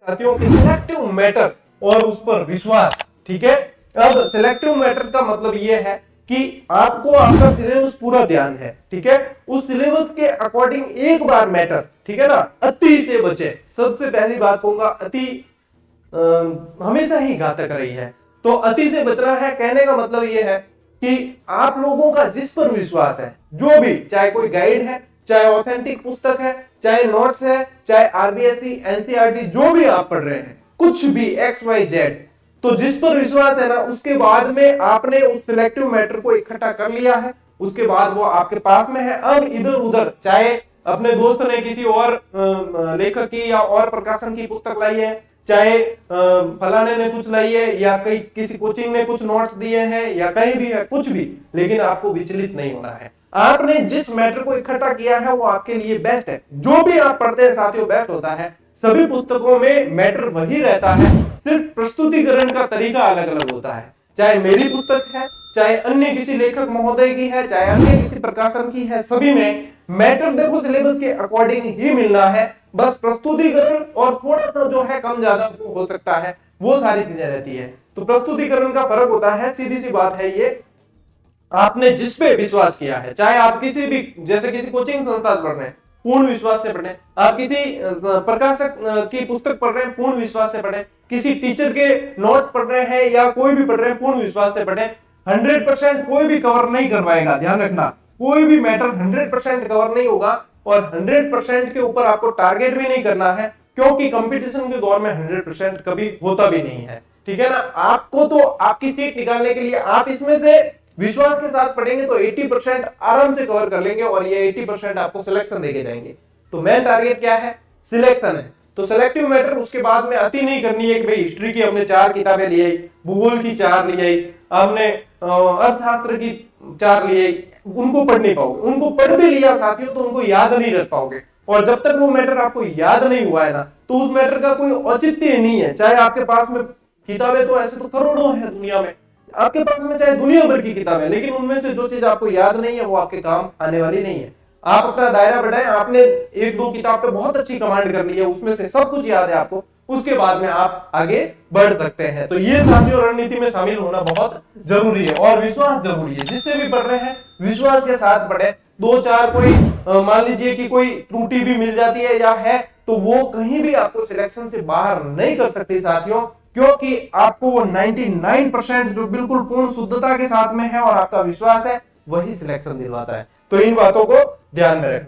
साथियों कि selective matter और उस पर विश्वास। ठीक है, अब सिलेक्टिव मैटर का मतलब यह है कि आपको आपका सिलेबस पूरा ध्यान है। ठीक है, उस सिलेबस के अकॉर्डिंग एक बार मैटर, ठीक है ना, अति से बचे। सबसे पहली बात कहूंगा, अति हमेशा ही घातक रही है, तो अति से बचना है। कहने का मतलब यह है कि आप लोगों का जिस पर विश्वास है, जो भी, चाहे कोई गाइड है, चाहे ऑथेंटिक पुस्तक है, चाहे नोट्स है, चाहे आरबीएससी, एनसीईआरटी, जो भी आप पढ़ रहे हैं, कुछ भी एक्स वाई जेड, तो जिस पर विश्वास है ना, उसके बाद में आपने उस सिलेक्टिव मैटर को इकट्ठा कर लिया है, उसके बाद वो आपके पास में है। अब इधर उधर, चाहे अपने दोस्त ने किसी और लेखक की या और प्रकाशन की पुस्तक लाई है, चाहे फलाने ने कुछ लाई है, या कहीं किसी कोचिंग ने कुछ नोट्स दिए हैं, या कहीं भी है, कुछ भी, लेकिन आपको विचलित नहीं होना है। आपने जिस मैटर को इकट्ठा किया है वो आपके लिए बेस्ट है। जो भी आप पढ़ते हैं साथियों, बेस्ट होता है। सभी पुस्तकों में मैटर वही रहता है, सिर्फ प्रस्तुतिकरण का तरीका अलग अलग होता है। चाहे मेरी पुस्तक है, चाहे अन्य किसी लेखक महोदय की है, चाहे अन्य किसी प्रकाशन की है, सभी में मैटर देखो सिलेबस के अकॉर्डिंग ही मिलना है। बस प्रस्तुतिकरण और थोड़ा सा जो है कम ज्यादा हो सकता है, वो सारी चीजें रहती है। तो प्रस्तुतिकरण का फर्क होता है, सीधी सी बात है ये। आपने जिस पे विश्वास किया है, चाहे आप किसी भी, जैसे किसी कोचिंग संस्था से पढ़ रहे हैं, पूर्ण विश्वास से पढ़ें। आप किसी प्रकाशक की पुस्तक पढ़ रहे हैं, पूर्ण विश्वास से पढ़ें। किसी टीचर के नोट्स पढ़ रहे हैं या कोई भी पढ़ रहे हैं, पूर्ण विश्वास से पढ़ें। 100% कोई भी कवर नहीं करवाएगा, ध्यान रखना, कोई भी मैटर 100% कवर नहीं होगा, और 100% के ऊपर आपको टारगेट भी नहीं करना है, क्योंकि कंपटीशन के दौर में 100% कभी होता भी नहीं है। ठीक है ना, आपको तो आपकी सीट निकालने के लिए आप इसमें से विश्वास के साथ पढ़ेंगे तो 80% आराम से कवर कर लेंगे, और ये 80% आपको सिलेक्शन देके जाएंगे। तो मेन टारगेट क्या है? सिलेक्शन है। तो सिलेक्टिव मैटर, उसके बाद में अति नहीं करनी है कि भाई हिस्ट्री की हमने 4 किताबें ली आई, भूगोल की 4 ली आई, हमने अर्थशास्त्र की 4 ली आई, उनको पढ़ नहीं पाओगे। उनको पढ़ भी लिया साथियों तो उनको याद नहीं रख पाओगे, और जब तक वो मैटर आपको याद नहीं हुआ है ना, तो उस मैटर का कोई औचित्य नहीं है। चाहे आपके पास में किताबें, तो ऐसे तो करोड़ों है दुनिया में, आपके पास में चाहे दुनिया भर की किताबें, लेकिन उनमें से जो चीज आपको याद नहीं है वो आपके काम आने वाली नहीं है। आप अपना दायरा बढ़ाएं, आपने 1-2 किताब पे बहुत अच्छी कमांड कर ली है, उसमें से सब कुछ याद है आपको, उसके बाद में आप आगे बढ़ सकते हैं। तो ये साथियों रणनीति में शामिल होना बहुत जरूरी है, और विश्वास जरूरी है। जिससे भी पढ़ रहे हैं विश्वास के साथ पढ़े। 2-4 कोई मान लीजिए कि कोई त्रुटि भी मिल जाती है या है, तो वो कहीं भी आपको सिलेक्शन से बाहर नहीं कर सकती साथियों, क्योंकि आपको वो 99% जो बिल्कुल पूर्ण शुद्धता के साथ में है और आपका विश्वास है, वही सिलेक्शन दिलवाता है। तो इन बातों को ध्यान में रखें।